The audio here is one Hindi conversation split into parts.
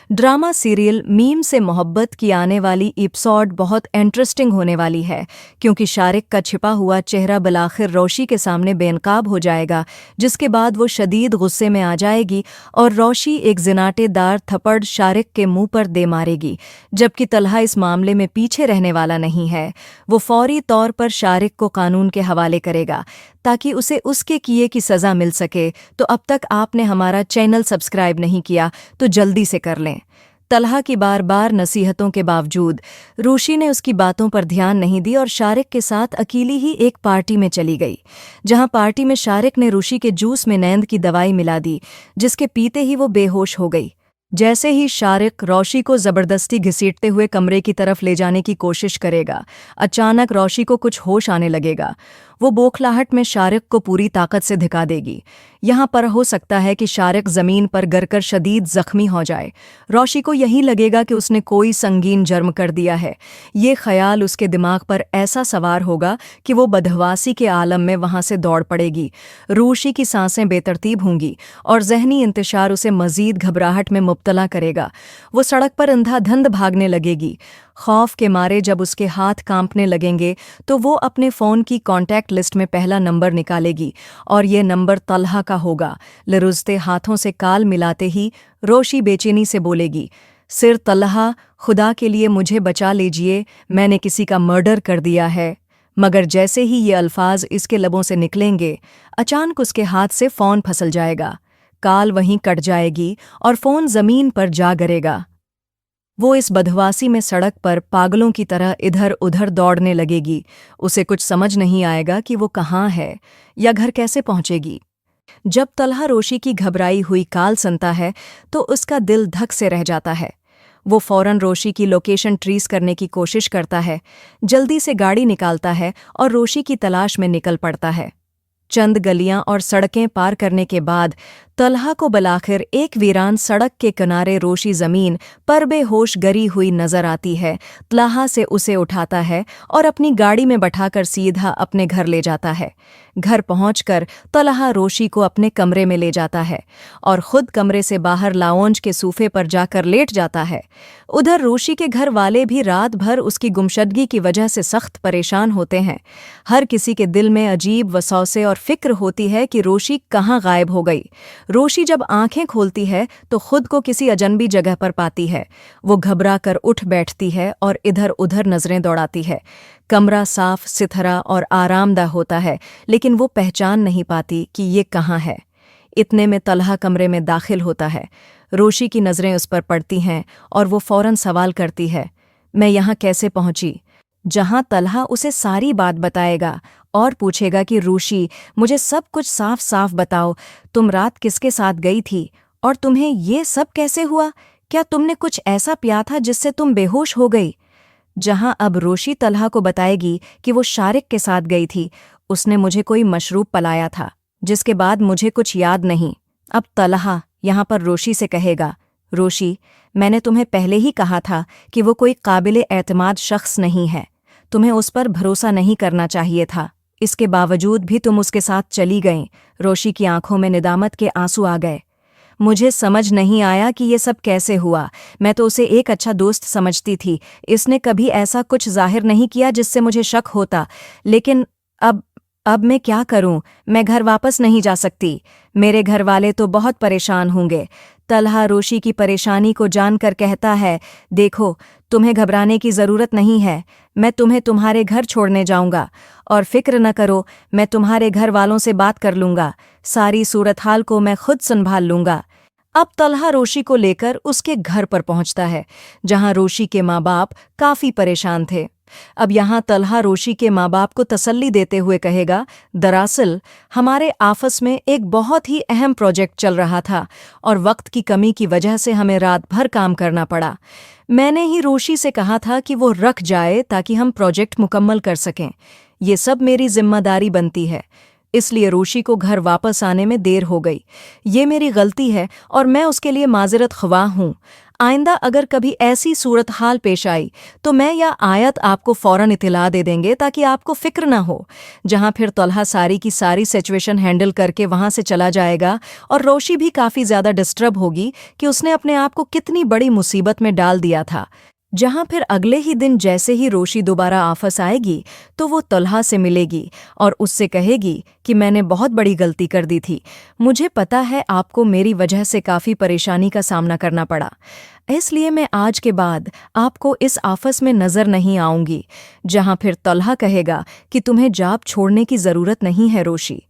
ड्रामा सीरियल मीम से मोहब्बत की आने वाली एपिसोड बहुत इंटरेस्टिंग होने वाली है, क्योंकि शारिक का छिपा हुआ चेहरा बिलाखिर रोशी के सामने बेनकाब हो जाएगा, जिसके बाद वो शदीद गुस्से में आ जाएगी और रोशी एक जिनाटेदार थप्पड़ शारिक के मुंह पर दे मारेगी। जबकि तलहा इस मामले में पीछे रहने वाला नहीं है। वो फौरी तौर पर शारिक को कानून के हवाले करेगा ताकि उसे उसके किए की सज़ा मिल सके। तो अब तक आपने हमारा चैनल सब्सक्राइब नहीं किया तो जल्दी से कर लें। तलहा की बार बार नसीहतों के बावजूद रोशी ने उसकी बातों पर ध्यान नहीं दी और शारिक के साथ अकेली ही एक पार्टी में चली गई, जहां पार्टी में शारिक ने रोशी के जूस में नींद की दवाई मिला दी, जिसके पीते ही वो बेहोश हो गई। जैसे ही शारिक रोशी को जबरदस्ती घसीटते हुए कमरे की तरफ ले जाने की कोशिश करेगा, अचानक रोशी को कुछ होश आने लगेगा। वो बौखलाहट में शारिक को पूरी ताकत से धिका देगी। यहाँ पर हो सकता है कि शारिक जमीन पर गिरकर शदीद जख्मी हो जाए। रोशी को यही लगेगा कि उसने कोई संगीन जुर्म कर दिया है। ये ख्याल उसके दिमाग पर ऐसा सवार होगा कि वो बदहवासी के आलम में वहां से दौड़ पड़ेगी। रोशी की सांसें बेतरतीब होंगी और जहनी इंतशार उसे मजीद घबराहट में मुब्तला करेगा। वो सड़क पर अंधाधुंध भागने लगेगी। खौफ के मारे जब उसके हाथ कांपने लगेंगे तो वो अपने फ़ोन की कॉन्टैक्ट लिस्ट में पहला नंबर निकालेगी और ये नंबर तलहा का होगा। लरुजते हाथों से काल मिलाते ही रोशी बेचैनी से बोलेगी, सिर तलहा, खुदा के लिए मुझे बचा लीजिए, मैंने किसी का मर्डर कर दिया है। मगर जैसे ही ये अल्फाज इसके लबों से निकलेंगे, अचानक उसके हाथ से फ़ोन फंसल जाएगा। काल वहीं कट जाएगी और फ़ोन ज़मीन पर जा गिरेगा। वो इस बदहवासी में सड़क पर पागलों की तरह इधर उधर दौड़ने लगेगी। उसे कुछ समझ नहीं आएगा कि वो कहाँ है या घर कैसे पहुंचेगी। जब तलहा रोशी की घबराई हुई काल सुनता है तो उसका दिल धक से रह जाता है। वो फौरन रोशी की लोकेशन ट्रेस करने की कोशिश करता है, जल्दी से गाड़ी निकालता है और रोशी की तलाश में निकल पड़ता है। चंद गलियां और सड़कें पार करने के बाद तलहा को बलाखिर एक वीरान सड़क के किनारे रोशी जमीन पर बेहोश गिरी हुई नजर आती है। तलहा से उसे उठाता है और अपनी गाड़ी में बैठाकर सीधा अपने घर ले जाता है। घर पहुंचकर तलहा रोशी को अपने कमरे में ले जाता है और खुद कमरे से बाहर लाउंज के सोफे पर जाकर लेट जाता है। उधर रोशी के घर वाले भी रात भर उसकी गुमशदगी की वजह से सख्त परेशान होते हैं। हर किसी के दिल में अजीब वसौसे और फिक्र होती है कि रोशी कहाँ गायब हो गई। रोशी जब आंखें खोलती है तो खुद को किसी अजनबी जगह पर पाती है। वो घबरा कर उठ बैठती है और इधर उधर नजरें दौड़ाती है। कमरा साफ सुथरा और आरामदा होता है, लेकिन वो पहचान नहीं पाती कि ये कहाँ है। इतने में तलहा कमरे में दाखिल होता है। रोशी की नज़रें उस पर पड़ती हैं और वो फौरन सवाल करती है, मैं यहाँ कैसे पहुंची? जहां तलहा उसे सारी बात बताएगा और पूछेगा कि रोशी, मुझे सब कुछ साफ साफ बताओ, तुम रात किसके साथ गई थी और तुम्हें ये सब कैसे हुआ? क्या तुमने कुछ ऐसा पिया था जिससे तुम बेहोश हो गई? जहां अब रोशी तलहा को बताएगी कि वो शारिक के साथ गई थी, उसने मुझे कोई मशरूब पिलाया था, जिसके बाद मुझे कुछ याद नहीं। अब तलहा यहाँ पर रोशी से कहेगा, रोशी, मैंने तुम्हें पहले ही कहा था कि वो कोई काबिले एतमाद शख्स नहीं है। तुम्हें उस पर भरोसा नहीं करना चाहिए था। इसके बावजूद भी तुम उसके साथ चली गईं। रोशी की आंखों में निदामत के आंसू आ गए। मुझे समझ नहीं आया कि ये सब कैसे हुआ। मैं तो उसे एक अच्छा दोस्त समझती थी। इसने कभी ऐसा कुछ जाहिर नहीं किया जिससे मुझे शक होता। लेकिन अब मैं क्या करूं? मैं घर वापस नहीं जा सकती। मेरे घर वाले तो बहुत परेशान होंगे। तलहा रोशी की परेशानी को जानकर कहता है, देखो, तुम्हें घबराने की ज़रूरत नहीं है। मैं तुम्हें तुम्हारे घर छोड़ने जाऊंगा और फिक्र न करो, मैं तुम्हारे घर वालों से बात कर लूंगा। सारी सूरत हाल को मैं खुद संभाल लूंगा। अब तलहा रोशी को लेकर उसके घर पर पहुंचता है, जहां रोशी के माँ बाप काफ़ी परेशान थे। अब यहाँ तलहा रोशी के माँ बाप को तसल्ली देते हुए कहेगा, दरअसल हमारे आपस में एक बहुत ही अहम प्रोजेक्ट चल रहा था और वक्त की कमी की वजह से हमें रात भर काम करना पड़ा। मैंने ही रोशी से कहा था कि वो रख जाए ताकि हम प्रोजेक्ट मुकम्मल कर सकें। ये सब मेरी जिम्मेदारी बनती है, इसलिए रोशी को घर वापस आने में देर हो गई। ये मेरी गलती है और मैं उसके लिए माजरत ख्वाह हूँ। आइंदा अगर कभी ऐसी सूरत हाल पेश आई तो मैं या आयत आपको फौरन इत्तला दे देंगे ताकि आपको फिक्र ना हो। जहां फिर तलहा सारी की सारी सिचुएशन हैंडल करके वहां से चला जाएगा और रोशी भी काफ़ी ज़्यादा डिस्टर्ब होगी कि उसने अपने आप को कितनी बड़ी मुसीबत में डाल दिया था। जहां फिर अगले ही दिन जैसे ही रोशी दोबारा वापस आएगी तो वो तलहा से मिलेगी और उससे कहेगी कि मैंने बहुत बड़ी गलती कर दी थी, मुझे पता है आपको मेरी वजह से काफ़ी परेशानी का सामना करना पड़ा, इसलिए मैं आज के बाद आपको इस आफस में नज़र नहीं आऊंगी। जहां फिर तलहा कहेगा कि तुम्हें जॉब छोड़ने की ज़रूरत नहीं है रोशी,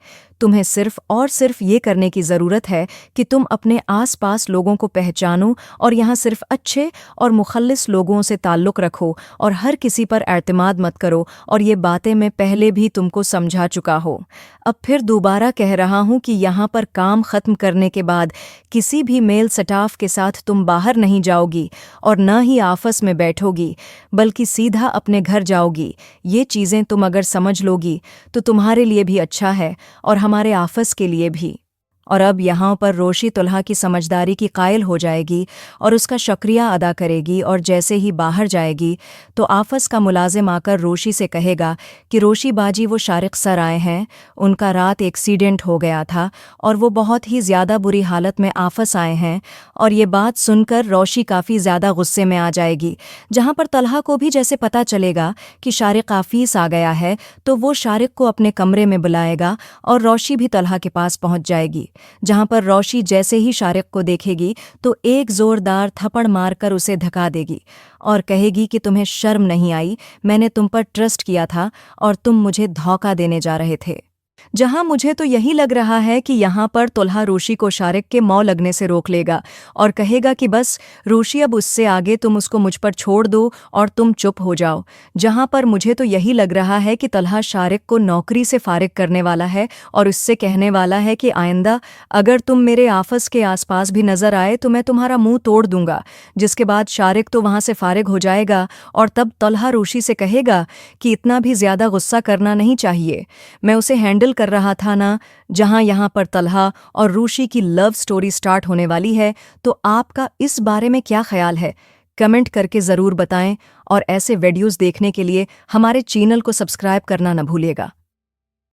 तुम्हें सिर्फ और सिर्फ ये करने की ज़रूरत है कि तुम अपने आसपास लोगों को पहचानो और यहाँ सिर्फ अच्छे और मुखल्लिस लोगों से ताल्लुक़ रखो और हर किसी पर एतमाद मत करो, और ये बातें मैं पहले भी तुमको समझा चुका हो। अब फिर दोबारा कह रहा हूँ कि यहाँ पर काम ख़त्म करने के बाद किसी भी मेल स्टाफ के साथ तुम बाहर नहीं जाओगी और न ही आपस में बैठोगी, बल्कि सीधा अपने घर जाओगी। ये चीज़ें तुम अगर समझ लोगी तो तुम्हारे लिए भी अच्छा है और हमारे आपस के लिए भी। और अब यहाँ पर रोशी तलहा की समझदारी की कायल हो जाएगी और उसका शुक्रिया अदा करेगी, और जैसे ही बाहर जाएगी तो आफस का मुलाजिम आकर रोशी से कहेगा कि रोशी बाजी वो शारिक सर आए हैं, उनका रात एक्सीडेंट हो गया था और वो बहुत ही ज़्यादा बुरी हालत में आफस आए हैं। और ये बात सुनकर रोशी काफ़ी ज़्यादा गुस्से में आ जाएगी। जहाँ पर तलहा को भी जैसे पता चलेगा कि शारिक आफीस आ गया है तो वो शारिक को अपने कमरे में बुलाएगा और रोशी भी तलहा के पास पहुँच जाएगी। जहां पर रोशी जैसे ही शारिक को देखेगी तो एक जोरदार थप्पड़ मारकर उसे धक्का देगी और कहेगी कि तुम्हें शर्म नहीं आई, मैंने तुम पर ट्रस्ट किया था और तुम मुझे धोखा देने जा रहे थे। जहां मुझे तो यही लग रहा है कि यहाँ पर तलहा रोशी को शारिक के मौ लगने से रोक लेगा और कहेगा कि बस रोशी, अब उससे आगे तुम उसको मुझ पर छोड़ दो और तुम चुप हो जाओ। जहां पर मुझे तो यही लग रहा है कि तलहा शारिक को नौकरी से फारिग करने वाला है और उससे कहने वाला है कि आइंदा अगर तुम मेरे आफस के आसपास भी नजर आए तो मैं तुम्हारा मुंह तोड़ दूंगा। जिसके बाद शारिक तो वहां से फारिग हो जाएगा और तब तलहा रोशी से कहेगा कि इतना भी ज्यादा गुस्सा करना नहीं चाहिए, मैं उसे हैंडल कर रहा था ना। जहां यहाँ पर तलहा और रोशी की लव स्टोरी स्टार्ट होने वाली है, तो आपका इस बारे में क्या ख्याल है? कमेंट करके ज़रूर बताएं और ऐसे वीडियोस देखने के लिए हमारे चैनल को सब्सक्राइब करना न भूलिएगा।